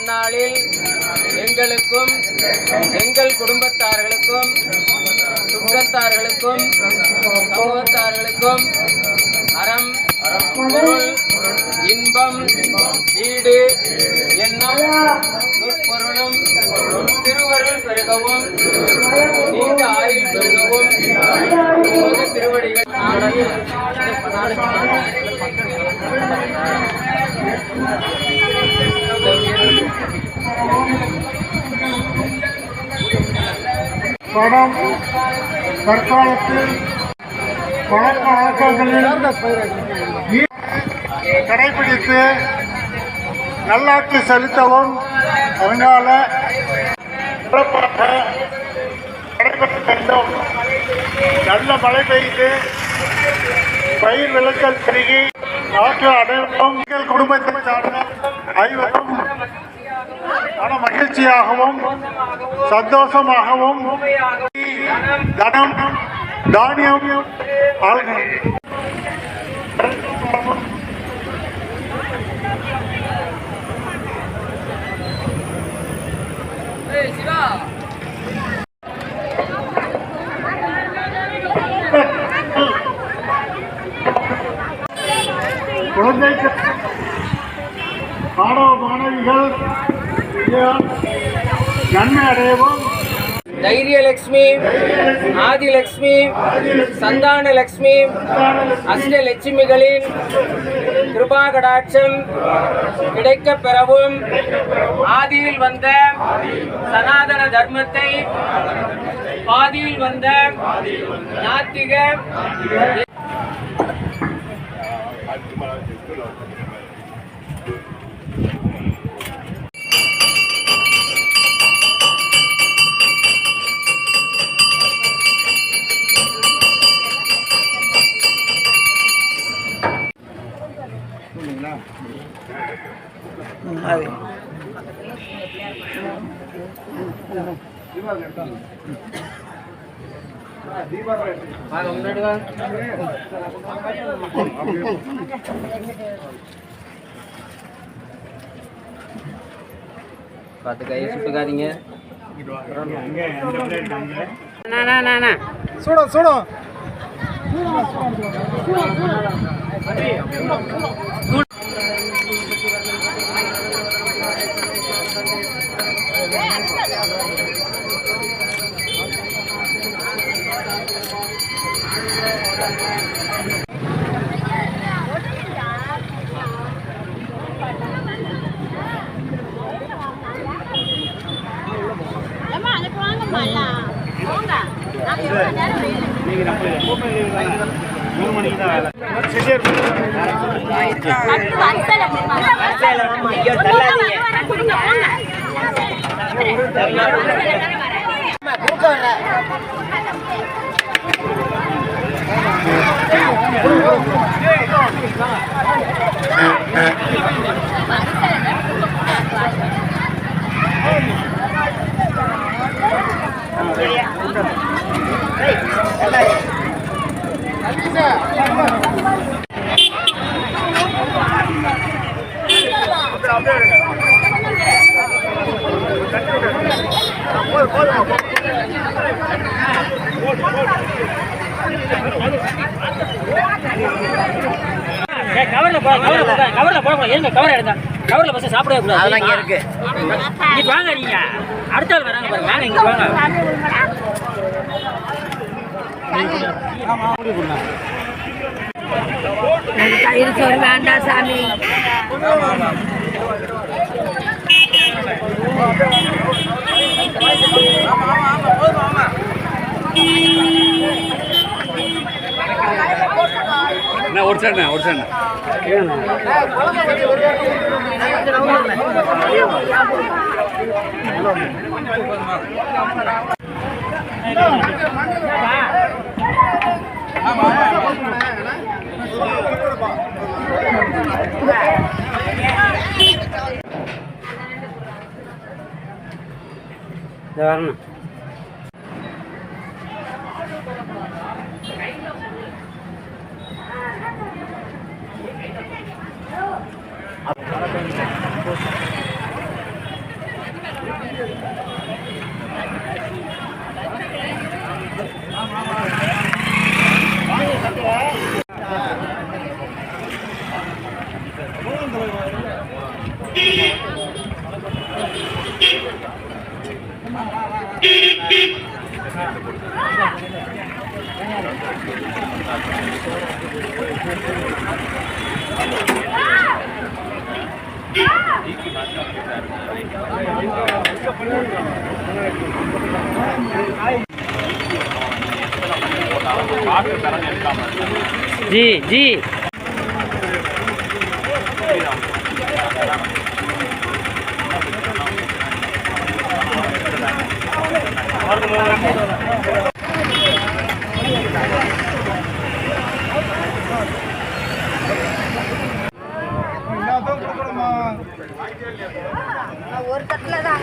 நன்னாளில் எங்களுக்கும் எங்கள் குடும்பத்தார்களுக்கும் சுற்றத்தார்களுக்கும் சமூகத்தார்களுக்கும் அறம் பொருள் இன்பம் வீடு என்னும் பொருளும் திருவருள் பெருகவும் நீண்ட ஆயுள் பெருகவும் திருவடிகள் பணம் தற்காலத்தில் பழக்க வழக்கங்களில் கடைபிடித்து நல்லாட்சி செலுத்தவும் வருங்கால நடைபெற்ற வேண்டும். நல்ல மழை பெய்து பயிர் விளைச்சல் பெருகி நாட்டு அனைவரும் குடும்பத்தை சார்ந்த ஐவரும் மன மகிழ்ச்சியாகவும் சந்தோஷமாகவும் தனம் தானியம் குழந்தைக்கு மாணவ மாணவிகள் நன்மை அடையவும் தைரியலட்சுமி, ஆதிலட்சுமி, சந்தானலட்சுமி, அஷ்டலட்சுமிகளின் கிருபாகடாட்சம் கிடைக்கப் பெறவும் ஆதியில் வந்த சனாதன தர்மத்தை பாதியில் வந்த நாத்திக பார்த்து கையை சுட்டுக்காதீங்க. சுடும் சுடும் கவர்ல பஸ் சாப்பிடவே கூடாது. இருக்கு வாங்க, நீங்க அடுத்த ஆள் வராங்க பாருங்க. வாங்க, இங்க வாங்க. தயிர் சோறு வேண்டாம் சாமி. ஒரு சார் ஒரு சார் வரணும். जी जी ஒரு தட்டில் தான்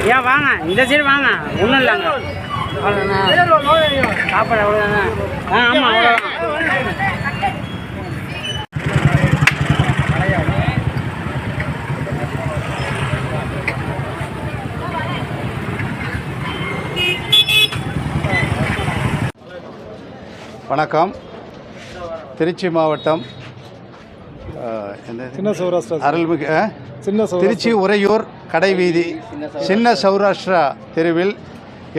ஏன் வாங்க இந்த சைடு வாங்க ஒன்றும் இல்லைங்க அவ்வளோதாண்ணா சாப்பாடு அவ்வளோதாண்ணா ஆமாம் அவ்வளோதான் வணக்கம். திருச்சி மாவட்டம் சின்ன சௌராஷ்டிரா அருள்மிகு சின்ன திருச்சி உறையூர் கடைவீதி சின்ன சௌராஷ்டிரா தெருவில்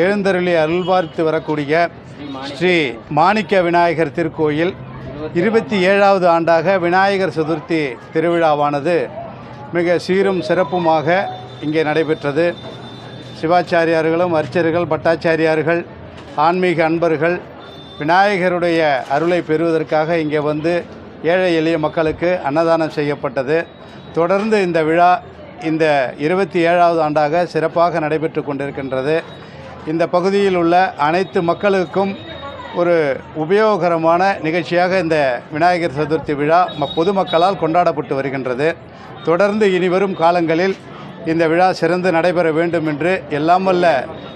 எழுந்தருளி அருள்பார்த்து வரக்கூடிய ஸ்ரீ மாணிக்க விநாயகர் திருக்கோயில் 27வது ஆண்டாக விநாயகர் சதுர்த்தி திருவிழாவானது மிக சீரும் சிறப்புமாக இங்கே நடைபெற்றது. சிவாச்சாரியார்களும் அர்ச்சகர்கள் பட்டாச்சாரியார்கள் ஆன்மீக அன்பர்கள் விநாயகருடைய அருளை பெறுவதற்காக இங்கே வந்து ஏழை எளிய மக்களுக்கு அன்னதானம் செய்யப்பட்டது. தொடர்ந்து இந்த விழா இந்த 27வது ஆண்டாக சிறப்பாக நடைபெற்று கொண்டிருக்கின்றது. இந்த பகுதியில் உள்ள அனைத்து மக்களுக்கும் ஒரு உபயோகரமான நிகழ்ச்சியாக இந்த விநாயகர் சதுர்த்தி விழா பொதுமக்களால் கொண்டாடப்பட்டு வருகின்றது. தொடர்ந்து இனிவரும் காலங்களில் இந்த விழா சிறந்து நடைபெற வேண்டும் என்று எல்லாம் வல்ல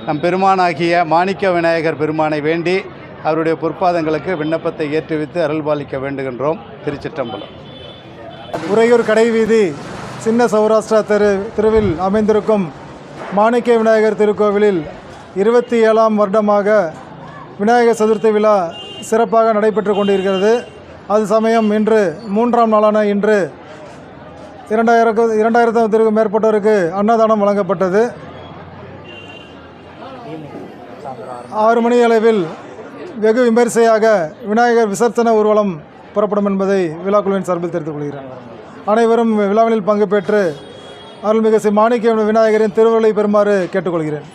நம் பெருமானாகிய மாணிக்க விநாயகர் பெருமானை வேண்டி அவருடைய பொற்பாதங்களுக்கு விண்ணப்பத்தை ஏற்றுவித்து அருள்பாலிக்க வேண்டுகின்றோம். திருச்சிற்றம்பலம். உறையூர் கடைவீதி சின்ன சௌராஷ்டிரா திருவில் அமைந்திருக்கும் மாணிக்க விநாயகர் திருக்கோவிலில் 27ஆம் வருடமாக விநாயகர் சதுர்த்தி விழா சிறப்பாக நடைபெற்று கொண்டிருக்கிறது. அது சமயம் இன்று 3ஆம் நாளான இன்று 2000க்கும் மேற்பட்டோருக்கு அன்னதானம் வழங்கப்பட்டது. 6 மணி அளவில் வெகு விமரிசையாக விநாயகர் விசர்ஜன ஊர்வலம் புறப்படும் என்பதை விழாக்குழுவின் சார்பில் தெரிவித்துக் கொள்கிறேன். அனைவரும் விழாவில் பங்கு பெற்று அருள்மிகு மாணிக்க விநாயகரின் திருவருளை பெறுமாறு கேட்டுக்கொள்கிறேன்.